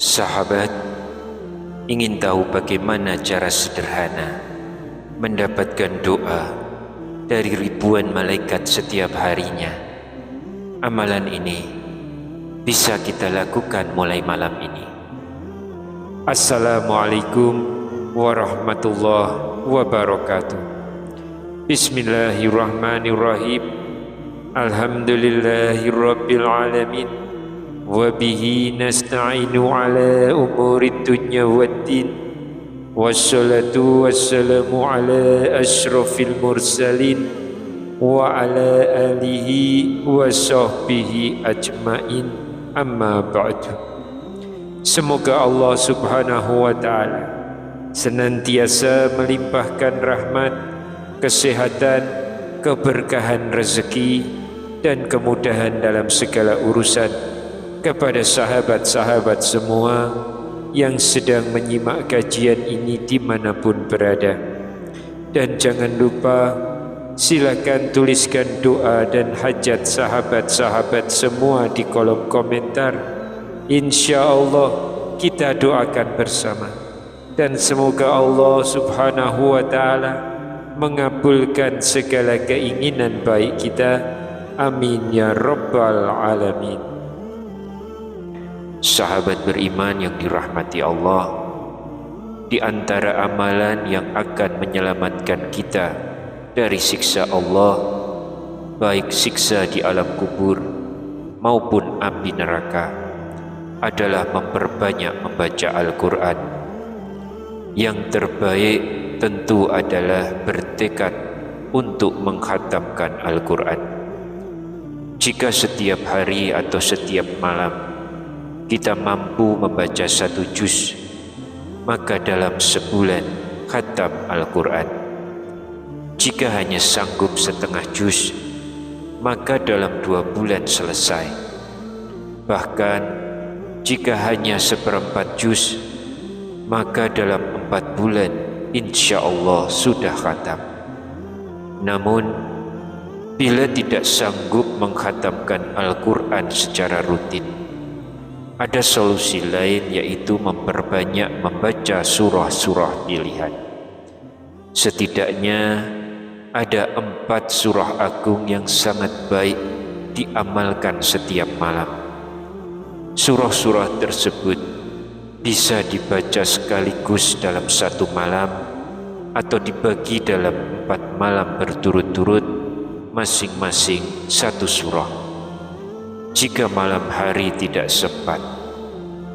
Sahabat ingin tahu bagaimana cara sederhana mendapatkan doa dari ribuan malaikat setiap harinya. Amalan ini bisa kita lakukan mulai malam ini. Assalamualaikum warahmatullahi wabarakatuh. Bismillahirrahmanirrahim. Alhamdulillahirabbil alamin. Wabihi nasta'inu ala umurid dunya waddin. Wassalatu wassalamu ala ashrafil mursalin wa ala alihi wa sahbihi ajmain, amma ba'du. Semoga Allah subhanahu wa ta'ala senantiasa melimpahkan rahmat, kesehatan, keberkahan rezeki dan kemudahan dalam segala urusan kepada sahabat-sahabat semua yang sedang menyimak kajian ini dimanapun berada. Dan jangan lupa, silakan tuliskan doa dan hajat sahabat-sahabat semua di kolom komentar. Insya Allah kita doakan bersama, dan semoga Allah subhanahu wa ta'ala mengabulkan segala keinginan baik kita. Amin ya rabbal alamin. Sahabat beriman yang dirahmati Allah, di antara amalan yang akan menyelamatkan kita dari siksa Allah, baik siksa di alam kubur maupun api neraka, adalah memperbanyak membaca Al-Quran. Yang terbaik tentu adalah bertekad untuk mengkhatamkan Al-Quran. Jika setiap hari atau setiap malam kita mampu membaca 1 juz, maka dalam sebulan khatam Al-Quran. Jika hanya sanggup setengah juz, maka dalam 2 bulan selesai. Bahkan jika hanya seperempat juz, maka dalam 4 bulan insya Allah sudah khatam. Namun bila tidak sanggup mengkhatamkan Al-Quran secara rutin, ada solusi lain, yaitu memperbanyak membaca surah-surah pilihan. Setidaknya ada 4 surah agung yang sangat baik diamalkan setiap malam. Surah-surah tersebut bisa dibaca sekaligus dalam 1 malam atau dibagi dalam 4 malam berturut-turut, masing-masing 1 surah. Jika malam hari tidak sempat,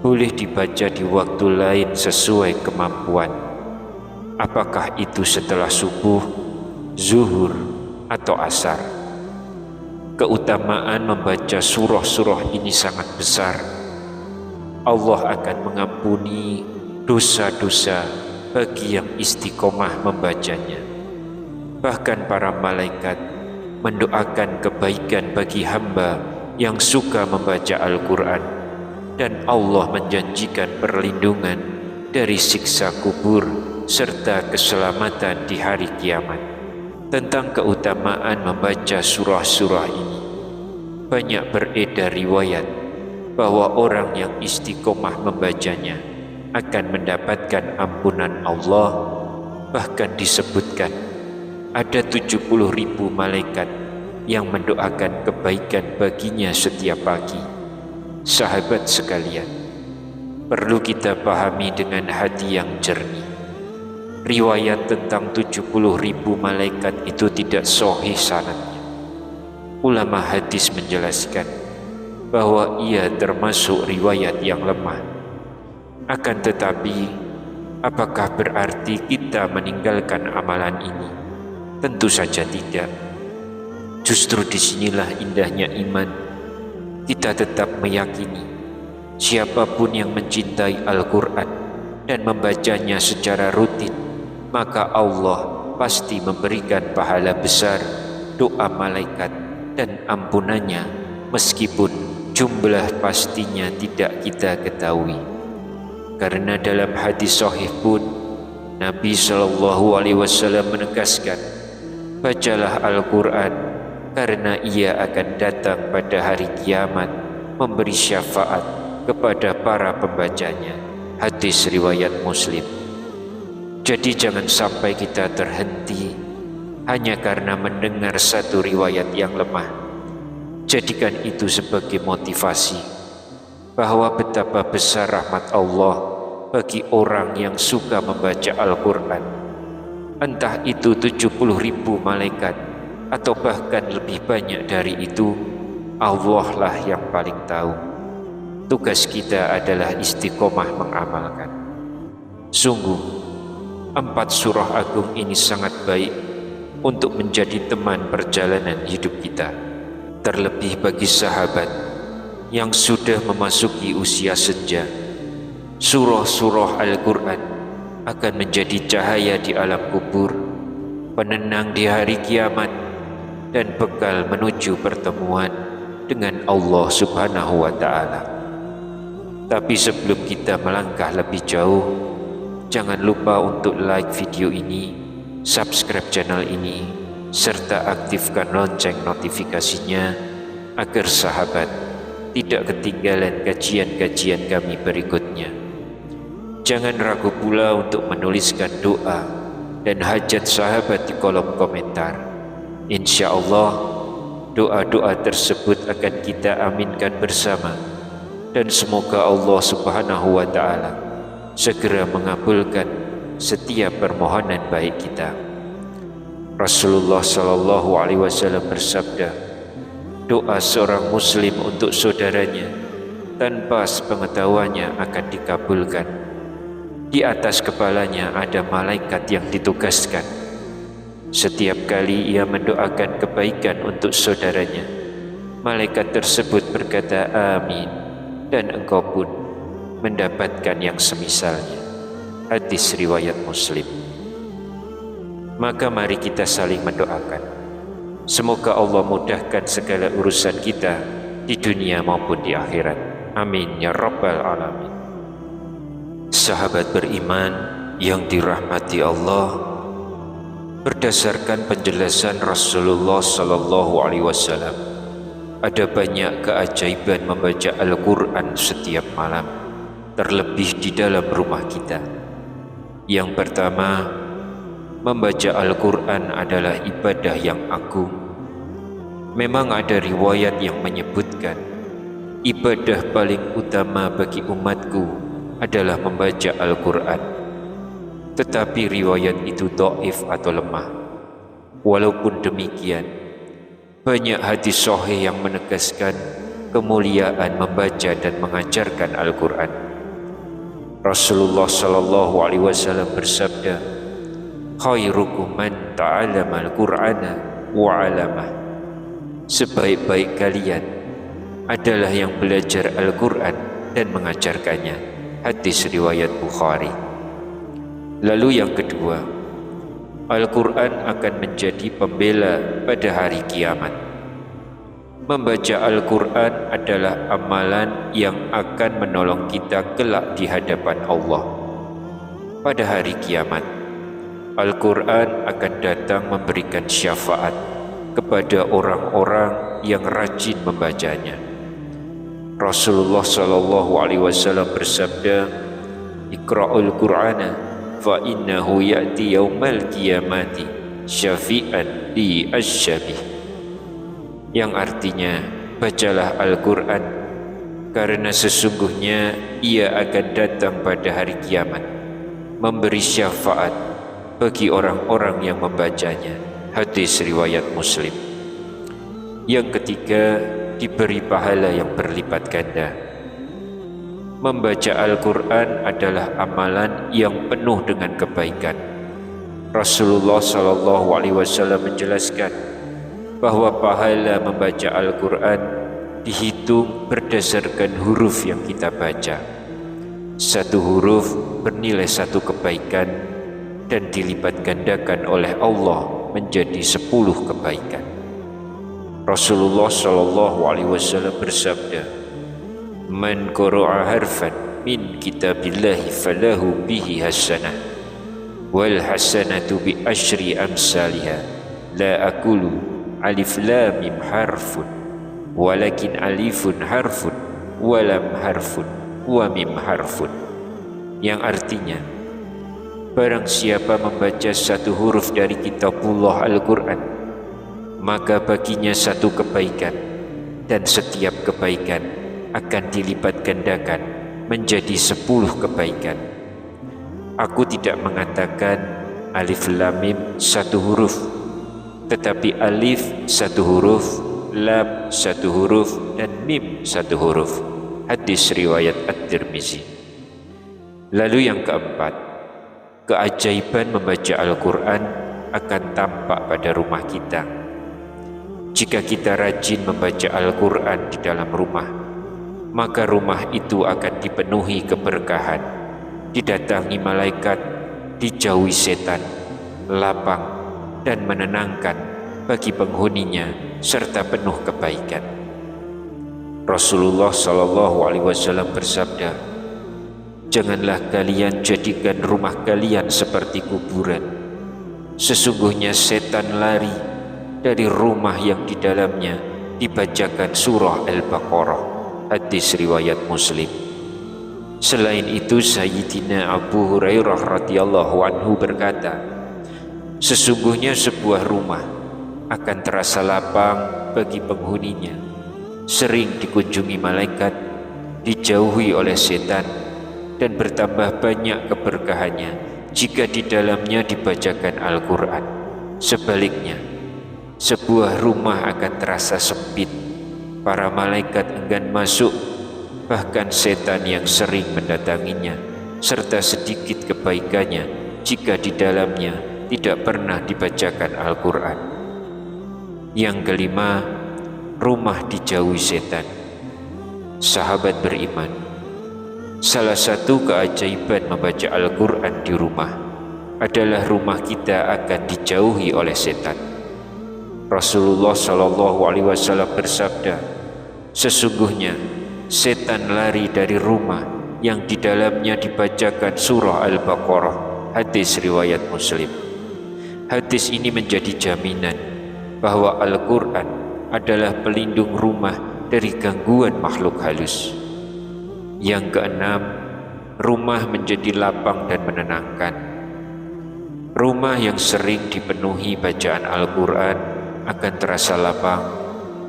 boleh dibaca di waktu lain sesuai kemampuan. Apakah itu setelah subuh, zuhur, atau asar. Keutamaan membaca surah-surah ini sangat besar. Allah akan mengampuni dosa-dosa bagi yang istiqomah membacanya. Bahkan para malaikat mendoakan kebaikan bagi hamba yang suka membaca Al-Quran, dan Allah menjanjikan perlindungan dari siksa kubur serta keselamatan di hari kiamat. Tentang keutamaan membaca surah-surah ini, banyak beredar riwayat bahwa orang yang istiqomah membacanya akan mendapatkan ampunan Allah. Bahkan disebutkan ada 70.000 malaikat yang mendoakan kebaikan baginya setiap pagi. Sahabat sekalian, perlu kita pahami dengan hati yang jernih. Riwayat tentang 70.000 malaikat itu tidak sahih sanadnya. Ulama hadis menjelaskan bahwa ia termasuk riwayat yang lemah. Akan tetapi, apakah berarti kita meninggalkan amalan ini? Tentu saja tidak. Justru disinilah indahnya iman. Kita tetap meyakini siapapun yang mencintai Al-Quran dan membacanya secara rutin, maka Allah pasti memberikan pahala besar, doa malaikat, dan ampunannya, meskipun jumlah pastinya tidak kita ketahui. Karena dalam hadis sahih pun Nabi SAW menegaskan, bacalah Al-Quran karena ia akan datang pada hari kiamat memberi syafaat kepada para pembacanya. Hadis riwayat Muslim. Jadi jangan sampai kita terhenti hanya karena mendengar satu riwayat yang lemah. Jadikan itu sebagai motivasi bahwa betapa besar rahmat Allah bagi orang yang suka membaca Al-Quran. Entah itu 70.000 malaikat atau bahkan lebih banyak dari itu, Allah lah yang paling tahu. Tugas kita adalah istiqomah mengamalkan. Sungguh, 4 surah agung ini sangat baik untuk menjadi teman perjalanan hidup kita. Terlebih bagi sahabat yang sudah memasuki usia senja, surah-surah Al-Quran akan menjadi cahaya di alam kubur, penenang di hari kiamat, dan bekal menuju pertemuan dengan Allah Subhanahu wa Ta'ala. Tapi sebelum kita melangkah lebih jauh, jangan lupa untuk like video ini, subscribe channel ini, serta aktifkan lonceng notifikasinya agar sahabat tidak ketinggalan kajian-kajian kami berikutnya. Jangan ragu pula untuk menuliskan doa dan hajat sahabat di kolom komentar. Insya Allah, doa-doa tersebut akan kita aminkan bersama, dan semoga Allah Subhanahu wa Ta'ala segera mengabulkan setiap permohonan baik kita. Rasulullah Sallallahu Alaihi Wasallam bersabda, doa seorang muslim untuk saudaranya tanpa sepengetahuannya akan dikabulkan. Di atas kepalanya ada malaikat yang ditugaskan. Setiap kali ia mendoakan kebaikan untuk saudaranya, malaikat tersebut berkata amin, dan engkau pun mendapatkan yang semisalnya. Hadis riwayat Muslim. Maka mari kita saling mendoakan. Semoga Allah mudahkan segala urusan kita di dunia maupun di akhirat. Amin ya rabbal alamin. Sahabat beriman yang dirahmati Allah, berdasarkan penjelasan Rasulullah Sallallahu Alaihi Wasallam, ada banyak keajaiban membaca Al-Quran setiap malam, terlebih di dalam rumah kita. Yang pertama, membaca Al-Quran adalah ibadah yang agung. Memang ada riwayat yang menyebutkan ibadah paling utama bagi umatku adalah membaca Al-Quran. Tetapi riwayat itu dhaif atau lemah. Walaupun demikian, banyak hadis sahih yang menegaskan kemuliaan membaca dan mengajarkan Al-Quran. Rasulullah Sallallahu Alaihi Wasallam bersabda, khairukum man ta'allama al-Qur'ana wa 'allamah. Sebaik-baik kalian adalah yang belajar Al-Quran dan mengajarkannya. Hadis riwayat Bukhari. Lalu yang kedua, Al-Quran akan menjadi pembela pada hari kiamat. Membaca Al-Quran adalah amalan yang akan menolong kita kelak di hadapan Allah. Pada hari kiamat, Al-Quran akan datang memberikan syafaat kepada orang-orang yang rajin membacanya. Rasulullah Sallallahu Alaihi Wasallam bersabda, Iqra'ul Qur'ana fa innahu ya'ti yaumal qiyamati syafi'an li asyabih. Yang artinya, bacalah Al-Quran karena sesungguhnya ia akan datang pada hari kiamat, memberi syafaat bagi orang-orang yang membacanya. Hadis riwayat Muslim. Yang ketiga, diberi pahala yang berlipat ganda. Membaca Al-Quran adalah amalan yang penuh dengan kebaikan. Rasulullah Sallallahu Alaihi Wasallam menjelaskan bahwa pahala membaca Al-Quran dihitung berdasarkan huruf yang kita baca. Satu huruf bernilai satu kebaikan dan dilipat gandakan oleh Allah menjadi 10 kebaikan. Rasulullah Sallallahu Alaihi Wasallam bersabda, man qara'a harfan min kitabillahi falahu bihi hasanah wal hasanatu bi asyri amsalha la aqulu alif lam mim harfun walakin alifun harfun wa lam harfun wa mim harfun, yang artinya barang siapa membaca satu huruf dari kitabullah Al-Quran, maka baginya satu kebaikan, dan setiap kebaikan akan dilipat gandakan menjadi 10 kebaikan. Aku tidak mengatakan alif lam mim satu huruf, tetapi alif satu huruf, lam satu huruf, dan mim satu huruf. Hadis riwayat At-Tirmizi. Lalu yang keempat, keajaiban membaca Al-Quran akan tampak pada rumah kita. Jika kita rajin membaca Al-Quran di dalam rumah, maka rumah itu akan dipenuhi keberkahan, didatangi malaikat, dijauhi setan, lapang dan menenangkan bagi penghuninya, serta penuh kebaikan. Rasulullah SAW bersabda, "Janganlah kalian jadikan rumah kalian seperti kuburan. Sesungguhnya setan lari dari rumah yang di dalamnya dibacakan surah Al-Baqarah." Hadis riwayat Muslim. Selain itu, Sayyidina Abu Hurairah radhiyallahu anhu berkata, "Sesungguhnya sebuah rumah akan terasa lapang bagi penghuninya, sering dikunjungi malaikat, dijauhi oleh setan, dan bertambah banyak keberkahannya jika di dalamnya dibacakan Al-Quran. Sebaliknya, sebuah rumah akan terasa sempit, para malaikat enggan masuk, bahkan setan yang sering mendatanginya, serta sedikit kebaikannya jika di dalamnya tidak pernah dibacakan Al-Quran." Yang kelima, rumah dijauhi setan. Sahabat beriman, salah satu keajaiban membaca Al-Quran di rumah adalah rumah kita akan dijauhi oleh setan. Rasulullah SAW bersabda, "Sesungguhnya setan lari dari rumah yang di dalamnya dibacakan surah Al-Baqarah." Hadis riwayat Muslim. Hadis ini menjadi jaminan bahwa Al-Quran adalah pelindung rumah dari gangguan makhluk halus. Yang keenam, rumah menjadi lapang dan menenangkan. Rumah yang sering dipenuhi bacaan Al-Quran akan terasa lapang,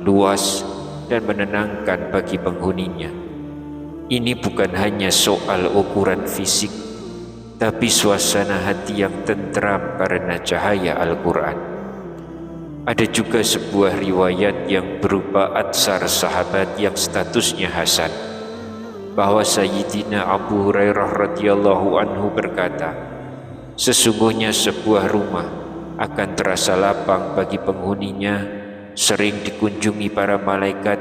luas, dan menenangkan bagi penghuninya. Ini bukan hanya soal ukuran fisik, tapi suasana hati yang tentram karena cahaya Al-Quran. Ada juga sebuah riwayat yang berupa atsar sahabat yang statusnya hasan, bahwa Sayyidina Abu Hurairah radhiyallahu anhu berkata, "Sesungguhnya sebuah rumah akan terasa lapang bagi penghuninya, sering dikunjungi para malaikat,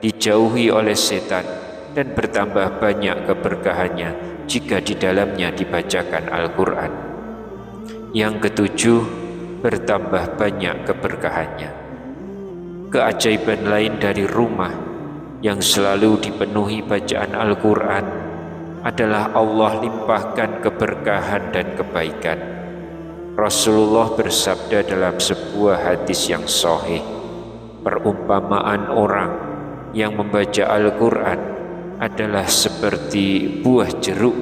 dijauhi oleh setan, dan bertambah banyak keberkahannya jika di dalamnya dibacakan Al-Quran." Yang ketujuh, bertambah banyak keberkahannya. Keajaiban lain dari rumah yang selalu dipenuhi bacaan Al-Quran adalah Allah limpahkan keberkahan dan kebaikan. Rasulullah bersabda dalam sebuah hadis yang sahih, perumpamaan orang yang membaca Al-Quran adalah seperti buah jeruk,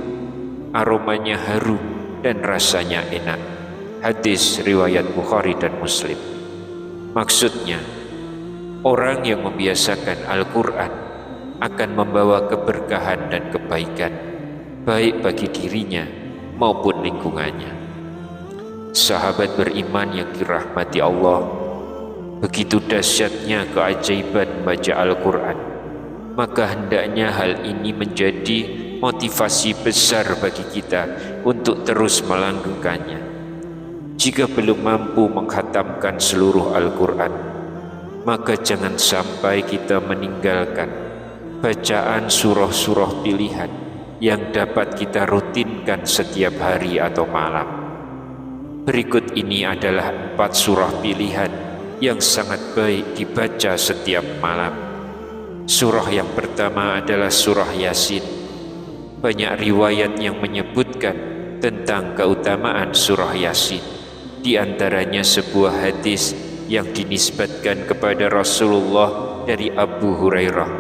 aromanya harum dan rasanya enak. Hadis riwayat Bukhari dan Muslim. Maksudnya, orang yang membiasakan Al-Quran akan membawa keberkahan dan kebaikan, baik bagi dirinya maupun lingkungannya. Sahabat beriman yang dirahmati Allah, begitu dahsyatnya keajaiban membaca Al-Quran, maka hendaknya hal ini menjadi motivasi besar bagi kita untuk terus melanggengkannya. Jika belum mampu menghatamkan seluruh Al-Quran, maka jangan sampai kita meninggalkan bacaan surah-surah pilihan yang dapat kita rutinkan setiap hari atau malam. Berikut ini adalah 4 surah pilihan yang sangat baik dibaca setiap malam. Surah yang pertama adalah surah Yasin. Banyak riwayat yang menyebutkan tentang keutamaan surah Yasin. Di antaranya sebuah hadis yang dinisbatkan kepada Rasulullah dari Abu Hurairah.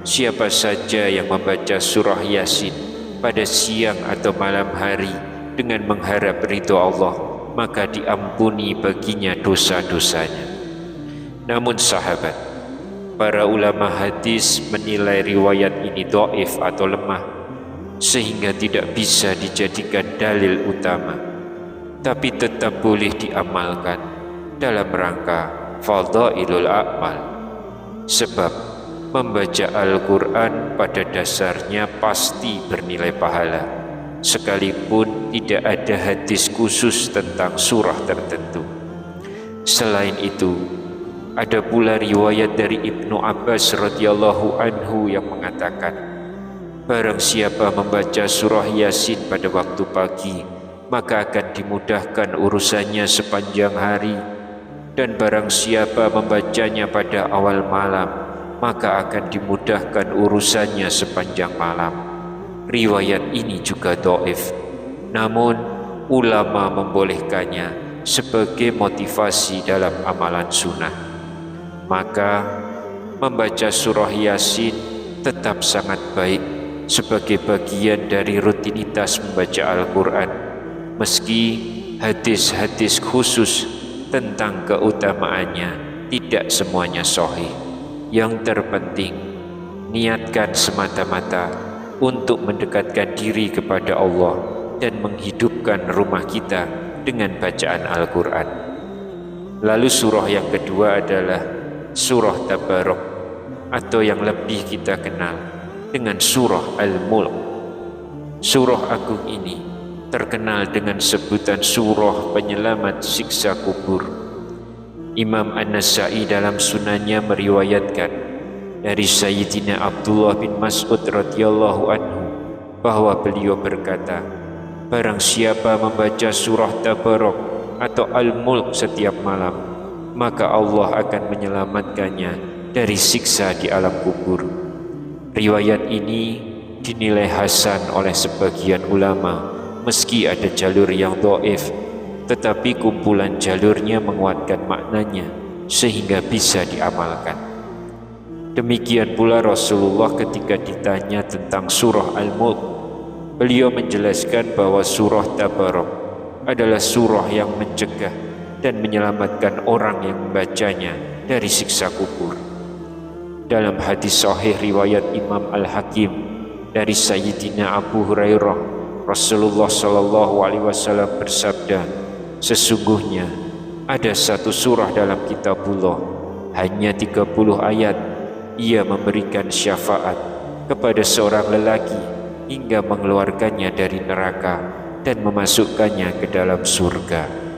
siapa saja yang membaca surah Yasin pada siang atau malam hari dengan mengharap ridho Allah, maka diampuni baginya dosa-dosanya. Namun sahabat, para ulama hadis menilai riwayat ini dhaif atau lemah, sehingga tidak bisa dijadikan dalil utama, tapi tetap boleh diamalkan dalam rangka fadhailul a'mal. Sebab membaca Al-Quran pada dasarnya pasti bernilai pahala, sekalipun tidak ada hadis khusus tentang surah tertentu. Selain itu, ada pula riwayat dari Ibnu Abbas radhiyallahu anhu yang mengatakan, barang siapa membaca surah Yasin pada waktu pagi, maka akan dimudahkan urusannya sepanjang hari, dan barang siapa membacanya pada awal malam, maka akan dimudahkan urusannya sepanjang malam. Riwayat ini juga dhaif, namun ulama membolehkannya sebagai motivasi dalam amalan sunnah. Maka membaca surah Yasin tetap sangat baik sebagai bagian dari rutinitas membaca Al-Quran, meski hadis-hadis khusus tentang keutamaannya tidak semuanya sahih. Yang terpenting, niatkan semata-mata untuk mendekatkan diri kepada Allah dan menghidupkan rumah kita dengan bacaan Al-Quran. Lalu surah yang kedua adalah surah Tabarok, atau yang lebih kita kenal dengan surah Al-Mulk. Surah agung ini terkenal dengan sebutan surah penyelamat siksa kubur. Imam An-Nasa'i dalam sunannya meriwayatkan dari Sayyidina Abdullah bin Mas'ud radhiyallahu anhu bahwa beliau berkata, barang siapa membaca surah Tabarok atau Al-Mulk setiap malam, maka Allah akan menyelamatkannya dari siksa di alam kubur. Riwayat ini dinilai hasan oleh sebagian ulama, meski ada jalur yang dhaif, tetapi kumpulan jalurnya menguatkan maknanya sehingga bisa diamalkan. Demikian pula Rasulullah ketika ditanya tentang surah Al-Mulk, beliau menjelaskan bahwa surah Tabarok adalah surah yang mencegah dan menyelamatkan orang yang membacanya dari siksa kubur. Dalam hadis sahih riwayat Imam Al-Hakim dari Sayyidina Abu Hurairah, Rasulullah SAW bersabda, sesungguhnya ada satu surah dalam kitabullah, hanya 30 ayat, ia memberikan syafaat kepada seorang lelaki hingga mengeluarkannya dari neraka dan memasukkannya ke dalam surga.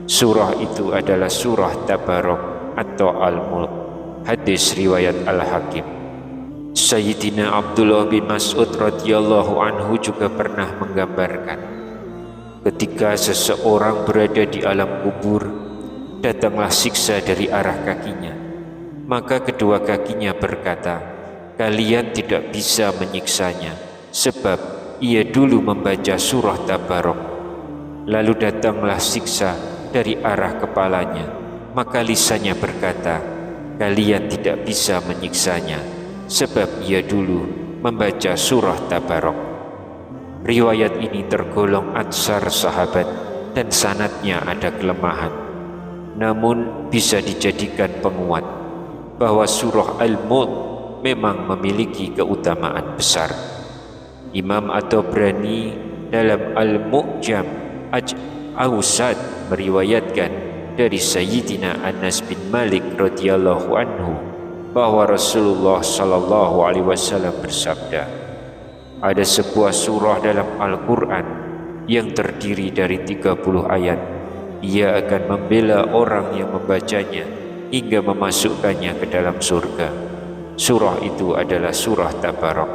Surah itu adalah surah Tabarok atau Al-Mulk. Hadis riwayat Al-Hakim. Sayyidina Abdullah bin Mas'ud radhiyallahu anhu juga pernah menggambarkan, ketika seseorang berada di alam kubur, datanglah siksa dari arah kakinya. Maka kedua kakinya berkata, kalian tidak bisa menyiksanya, sebab ia dulu membaca surah Tabarok. Lalu datanglah siksa dari arah kepalanya. Maka lisannya berkata, kalian tidak bisa menyiksanya, sebab ia dulu membaca surah Tabarok. Riwayat ini tergolong atsar sahabat dan sanadnya ada kelemahan, namun bisa dijadikan penguat bahwa surah Al-Mulk memang memiliki keutamaan besar. Imam At-Tabrani dalam Al-Mu'jam Awsat meriwayatkan dari Sayyidina Anas bin Malik radhiyallahu anhu bahwa Rasulullah SAW bersabda, ada sebuah surah dalam Al-Quran yang terdiri dari 30 ayat. Ia akan membela orang yang membacanya hingga memasukkannya ke dalam surga. Surah itu adalah surah Tabarok.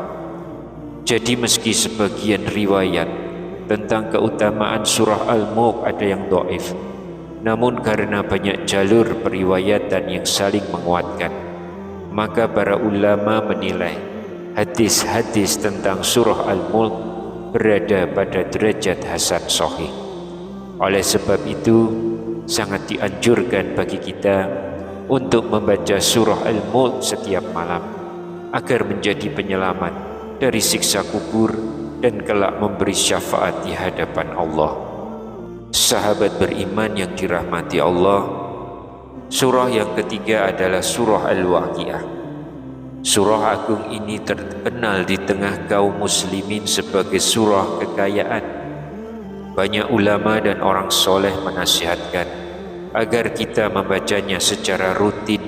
Jadi meski sebagian riwayat tentang keutamaan surah Al-Mulk ada yang dhaif, namun karena banyak jalur periwayatan yang saling menguatkan, maka para ulama menilai hadis-hadis tentang surah Al-Mulk berada pada derajat hasan sahih. Oleh sebab itu, sangat dianjurkan bagi kita untuk membaca surah Al-Mulk setiap malam. agar menjadi penyelamat dari siksa kubur dan kelak memberi syafaat di hadapan Allah. Sahabat beriman yang dirahmati Allah, surah yang ketiga adalah surah Al-Waqiah. Surah agung ini terkenal di tengah kaum muslimin sebagai surah kekayaan. Banyak ulama dan orang soleh menasihatkan agar kita membacanya secara rutin,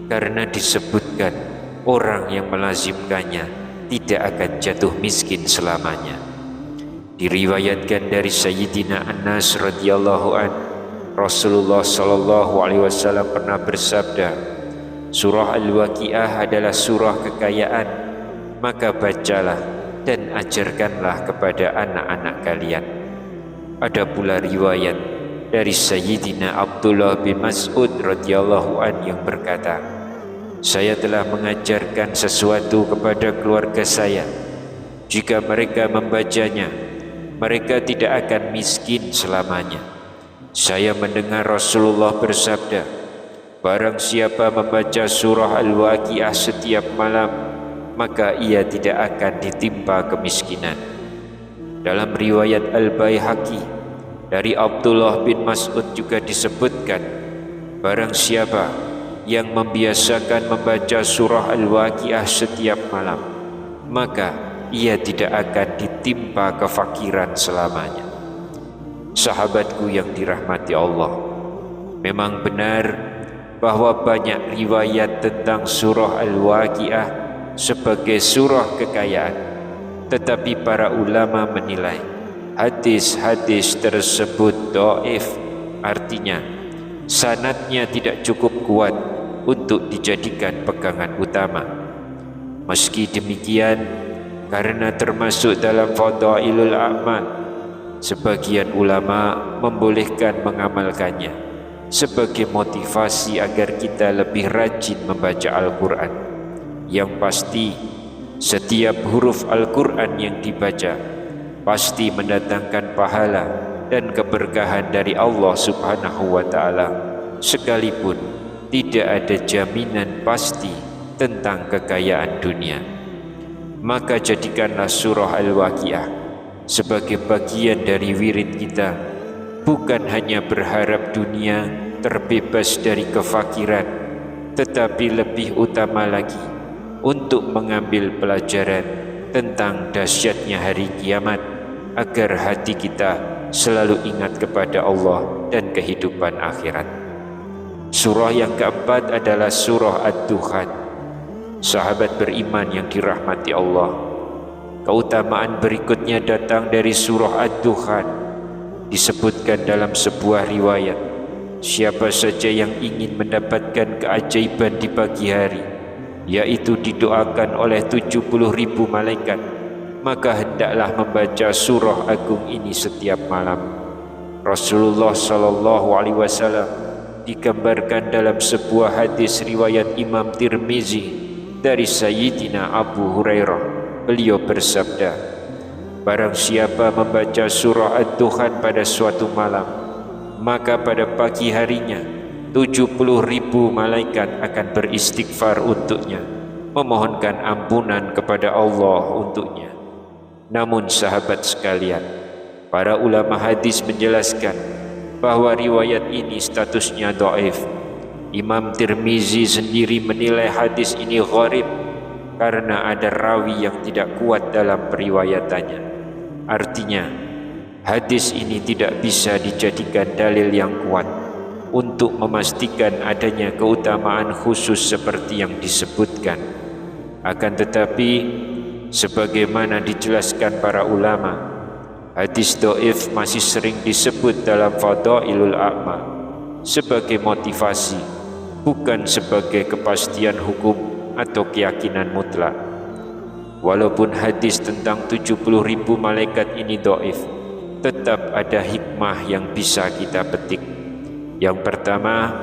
karena disebutkan orang yang melazimkannya tidak akan jatuh miskin selamanya. Diriwayatkan dari Sayyidina Anas radhiyallahu an, Rasulullah sallallahu alaihi wasallam pernah bersabda, surah Al-Waqiah adalah surah kekayaan, maka bacalah dan ajarkanlah kepada anak-anak kalian. Ada pula riwayat dari Sayyidina Abdullah bin Mas'ud radhiyallahu an yang berkata, saya telah mengajarkan sesuatu kepada keluarga saya. Jika mereka membacanya, mereka tidak akan miskin selamanya. Saya mendengar Rasulullah bersabda, barang siapa membaca surah Al-Waqiah setiap malam, maka ia tidak akan ditimpa kemiskinan. Dalam riwayat Al-Baihaqi dari Abdullah bin Mas'ud juga disebutkan, barang siapa yang membiasakan membaca surah Al-Waqiah setiap malam, maka ia tidak akan ditimpa kefakiran selamanya. Sahabatku yang dirahmati Allah, memang benar bahwa banyak riwayat tentang surah Al-Waqiah sebagai surah kekayaan, tetapi para ulama menilai hadis-hadis tersebut dhaif, artinya sanadnya tidak cukup kuat untuk dijadikan pegangan utama. Meski demikian, karena termasuk dalam fadailul a'mal, sebagian ulama membolehkan mengamalkannya sebagai motivasi agar kita lebih rajin membaca Al-Quran. Yang pasti, setiap huruf Al-Quran yang dibaca pasti mendatangkan pahala dan keberkahan dari Allah Subhanahu wa ta'ala, sekalipun tidak ada jaminan pasti tentang kekayaan dunia. Maka jadikanlah surah Al-Waqiah sebagai bagian dari wirid kita, bukan hanya berharap dunia terbebas dari kefakiran, tetapi lebih utama lagi untuk mengambil pelajaran tentang dahsyatnya hari kiamat, agar hati kita selalu ingat kepada Allah dan kehidupan akhirat. Surah yang keempat adalah surah Ad-Dukhan. Sahabat beriman yang dirahmati Allah, keutamaan berikutnya datang dari surah Ad-Dukhan. Disebutkan dalam sebuah riwayat, siapa saja yang ingin mendapatkan keajaiban di pagi hari, yaitu didoakan oleh 70.000 malaikat, maka hendaklah membaca surah agung ini setiap malam. Rasulullah sallallahu alaihi wasallam digambarkan dalam sebuah hadis riwayat Imam Tirmizi dari Sayyidina Abu Hurairah. Beliau bersabda, barang siapa membaca surah Ad-Dukhan pada suatu malam, maka pada pagi harinya 70.000 malaikat akan beristighfar untuknya, memohonkan ampunan kepada Allah untuknya. Namun sahabat sekalian, para ulama hadis menjelaskan bahwa riwayat ini statusnya dhaif. Imam Tirmizi sendiri menilai hadis ini gharib karena ada rawi yang tidak kuat dalam periwayatannya. Artinya, hadis ini tidak bisa dijadikan dalil yang kuat untuk memastikan adanya keutamaan khusus seperti yang disebutkan. Akan tetapi, sebagaimana dijelaskan para ulama, hadis dhaif masih sering disebut dalam fadailul a'mal sebagai motivasi, bukan sebagai kepastian hukum atau keyakinan mutlak. Walaupun hadis tentang 70.000 malaikat ini dhaif, tetap ada hikmah yang bisa kita petik. Yang pertama,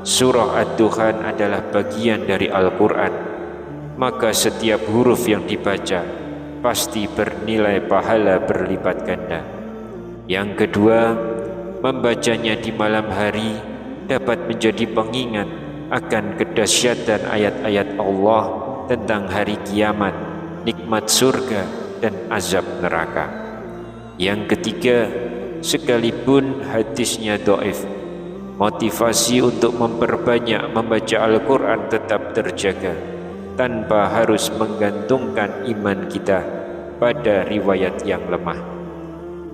surah Ad-Dukhan adalah bagian dari Al-Quran, maka setiap huruf yang dibaca pasti bernilai pahala berlipat ganda. Yang kedua, membacanya di malam hari dapat menjadi pengingat akan kedahsyatan ayat-ayat Allah tentang hari kiamat, nikmat surga dan azab neraka. Yang ketiga, sekalipun hadisnya dhaif, motivasi untuk memperbanyak membaca Al-Quran tetap terjaga tanpa harus menggantungkan iman kita pada riwayat yang lemah.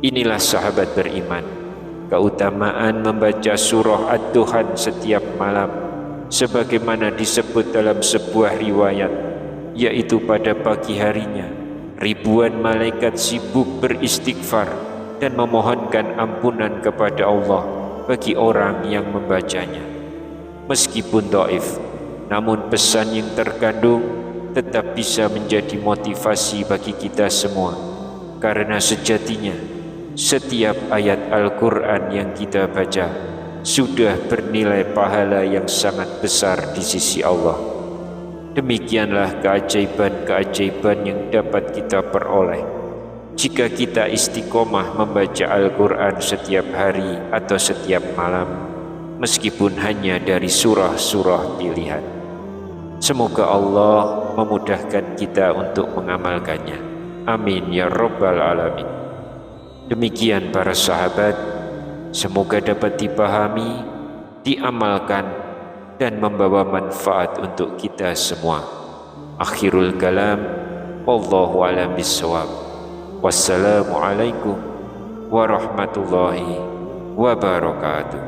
Inilah sahabat beriman, keutamaan membaca surah Ad-Duhan setiap malam sebagaimana disebut dalam sebuah riwayat, yaitu pada pagi harinya ribuan malaikat sibuk beristighfar dan memohonkan ampunan kepada Allah bagi orang yang membacanya. Meskipun dhaif, namun pesan yang terkandung tetap bisa menjadi motivasi bagi kita semua, karena sejatinya setiap ayat Al-Quran yang kita baca sudah bernilai pahala yang sangat besar di sisi Allah. Demikianlah keajaiban-keajaiban yang dapat kita peroleh jika kita istiqomah membaca Al-Quran setiap hari atau setiap malam, meskipun hanya dari surah-surah pilihan. Semoga Allah memudahkan kita untuk mengamalkannya. Amin ya Rabbal Alamin. Demikian para sahabat, semoga dapat dipahami, diamalkan, dan membawa manfaat untuk kita semua. Akhirul kalam, wallahu a'lam bishawab. Wassalamualaikum warahmatullahi wabarakatuh.